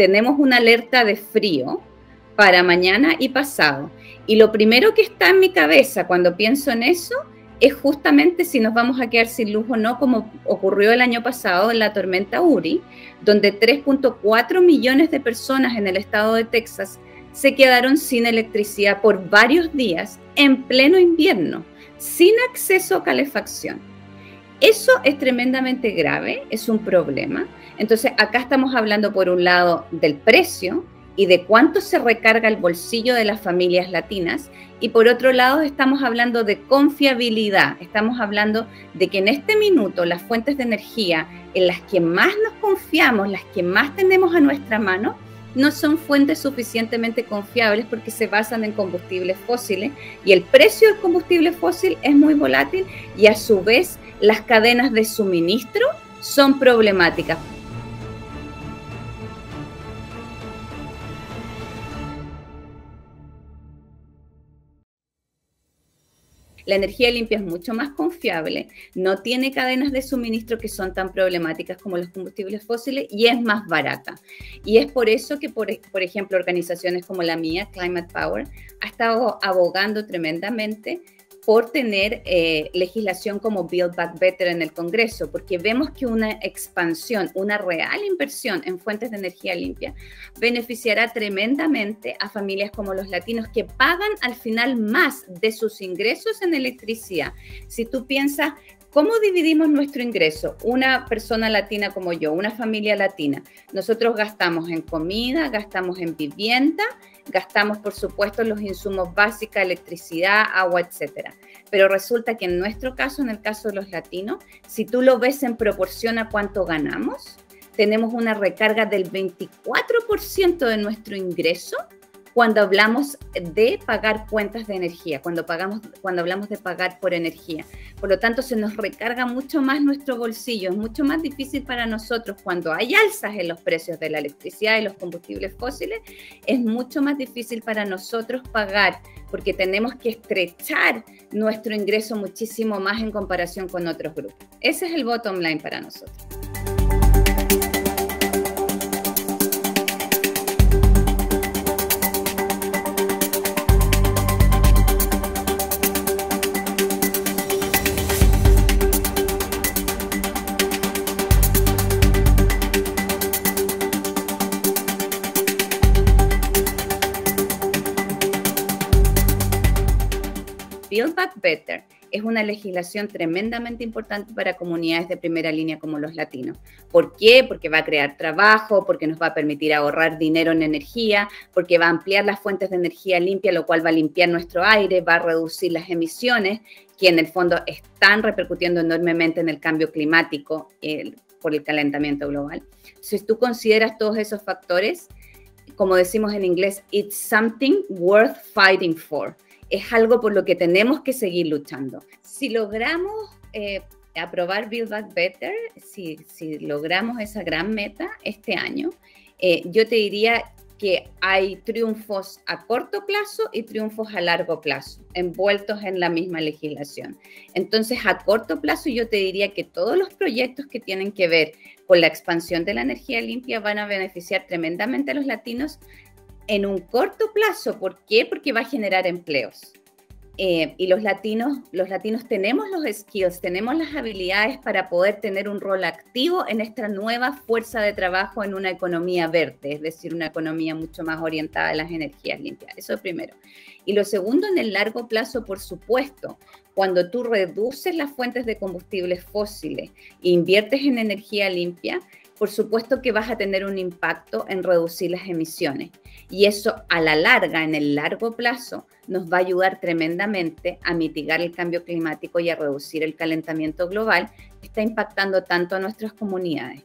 tenemos una alerta de frío para mañana y pasado. Y lo primero que está en mi cabeza cuando pienso en eso es justamente si nos vamos a quedar sin luz o no, como ocurrió el año pasado en la tormenta Uri, donde 3.4 millones de personas en el estado de Texas se quedaron sin electricidad por varios días en pleno invierno, sin acceso a calefacción. Eso es tremendamente grave, es un problema. Entonces, acá estamos hablando por un lado del precio y de cuánto se recarga el bolsillo de las familias latinas, y por otro lado estamos hablando de confiabilidad, estamos hablando de que en este minuto las fuentes de energía en las que más nos confiamos, las que más tenemos a nuestra mano, no son fuentes suficientemente confiables porque se basan en combustibles fósiles y el precio del combustible fósil es muy volátil y a su vez las cadenas de suministro son problemáticas. La energía limpia es mucho más confiable, no tiene cadenas de suministro que son tan problemáticas como los combustibles fósiles y es más barata. Y es por eso que, por ejemplo, organizaciones como la mía, Climate Power, ha estado abogando tremendamente por tener legislación como Build Back Better en el Congreso, porque vemos que una expansión, una real inversión en fuentes de energía limpia beneficiará tremendamente a familias como los latinos que pagan al final más de sus ingresos en electricidad. Si tú piensas, ¿cómo dividimos nuestro ingreso? Una persona latina como yo, una familia latina, nosotros gastamos en comida, gastamos en vivienda, gastamos, por supuesto, los insumos básicos, electricidad, agua, etcétera. Pero resulta que en nuestro caso, en el caso de los latinos, si tú lo ves en proporción a cuánto ganamos, tenemos una recarga del 24% de nuestro ingreso cuando hablamos de pagar cuentas de energía, cuando hablamos de pagar por energía. Por lo tanto, se nos recarga mucho más nuestro bolsillo. Es mucho más difícil para nosotros cuando hay alzas en los precios de la electricidad y los combustibles fósiles. Es mucho más difícil para nosotros pagar porque tenemos que estrechar nuestro ingreso muchísimo más en comparación con otros grupos. Ese es el bottom line para nosotros. Build Back Better es una legislación tremendamente importante para comunidades de primera línea como los latinos. ¿Por qué? Porque va a crear trabajo, porque nos va a permitir ahorrar dinero en energía, porque va a ampliar las fuentes de energía limpia, lo cual va a limpiar nuestro aire, va a reducir las emisiones, que en el fondo están repercutiendo enormemente en el cambio climático por el calentamiento global. Si tú consideras todos esos factores, como decimos en inglés, it's something worth fighting for. Es algo por lo que tenemos que seguir luchando. Si logramos aprobar Build Back Better, si logramos esa gran meta este año, yo te diría que hay triunfos a corto plazo y triunfos a largo plazo, envueltos en la misma legislación. Entonces, a corto plazo yo te diría que todos los proyectos que tienen que ver con la expansión de la energía limpia van a beneficiar tremendamente a los latinos en un corto plazo. ¿Por qué? Porque va a generar empleos. Y los latinos tenemos los skills, tenemos las habilidades para poder tener un rol activo en esta nueva fuerza de trabajo en una economía verde, es decir, una economía mucho más orientada a las energías limpias. Eso es primero. Y lo segundo, en el largo plazo, por supuesto, cuando tú reduces las fuentes de combustibles fósiles e inviertes en energía limpia, por supuesto que vas a tener un impacto en reducir las emisiones. Y eso a la larga, en el largo plazo, nos va a ayudar tremendamente a mitigar el cambio climático y a reducir el calentamiento global que está impactando tanto a nuestras comunidades.